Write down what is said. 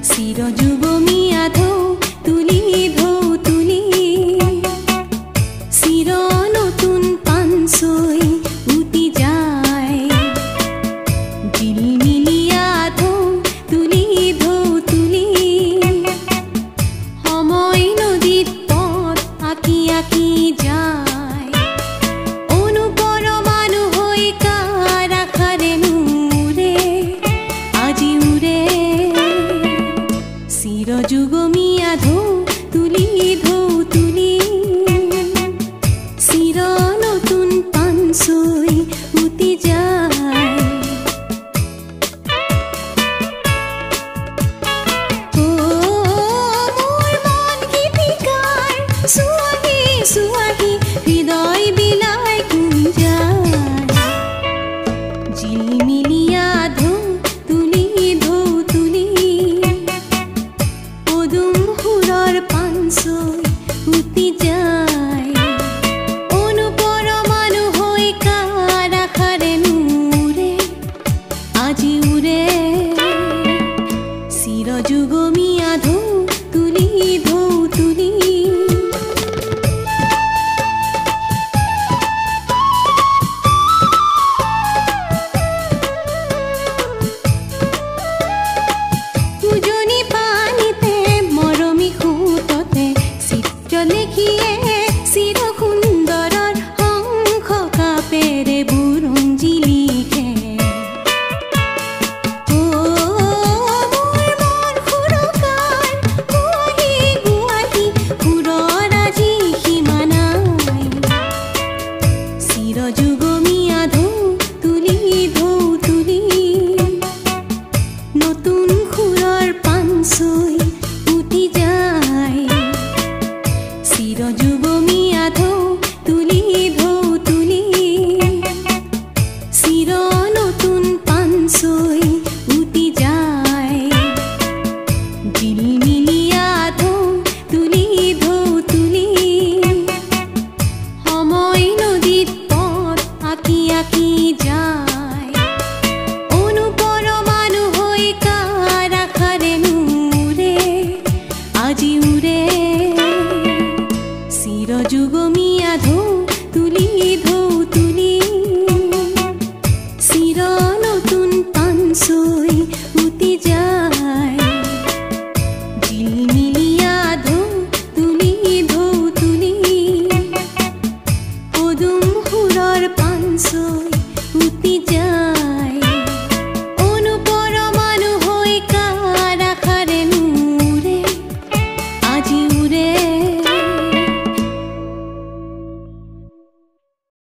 চিৰযুগমী আধৌ তুলি ধৌ তুলি চিৰ নতুন পানচৈ উটি যায় জিলমিলি আধৌ তুলি ধৌ তুলি সময় নদীত পথ আঁকি আঁকি যায় অনুপৰমাণু হৈ কাৰ আশাৰেনো উৰে আজি উৰে চিৰযুগমী আধৌ তুলি ধৌ তুলি চিৰ নতুন পানচৈ উটি যায় মোৰ মন গীতিকাৰ চুৱাহি চুৱাহি হৃদয় বিলাই কুঞ্জায় জিলমিলি আধৌ তুলি ধৌ তুলি পদুম সুৰৰ পানচৈ উটি যায় অনুপৰমাণু হৈ কাৰ আশাৰেনো উৰে আজি উৰে চিৰযুগমী আধৌ তুলি ধৌ তুলি উজনি পানীতে মৰমী সোঁততে চিত্ৰ লিখিয়ে চিৰ সুন্দৰৰ শংখ কাপেৰে বুৰঞ্জী লিখে মোৰ মন সুৰকাৰ গুৱাহি গুৱাহি সুৰৰ আজি সীমা নাই চিৰযুগমী আধৌ তুলি ধৌ তুলি নতুন সুৰৰ পানচৈ উটি যায় চিৰযুগমী আধৌ তুলি ধৌ তুলি চিৰ নতুন পানচৈ উটি যায় জিলমিলি আধৌ তুলি ধৌ তুলি সময় নদীত পথ আঁকি আঁকি যায় অনুপৰমাণু হৈ কাৰ আশাৰেনো উৰে আজি উৰে চিৰযুগমী আধৌ তুলি ধৌ তুলি চিৰ নতুন পানচৈ উটি যায় জিলমিলি আধৌ তুলি ধৌ তুলি পদুম সুৰৰ পানচৈ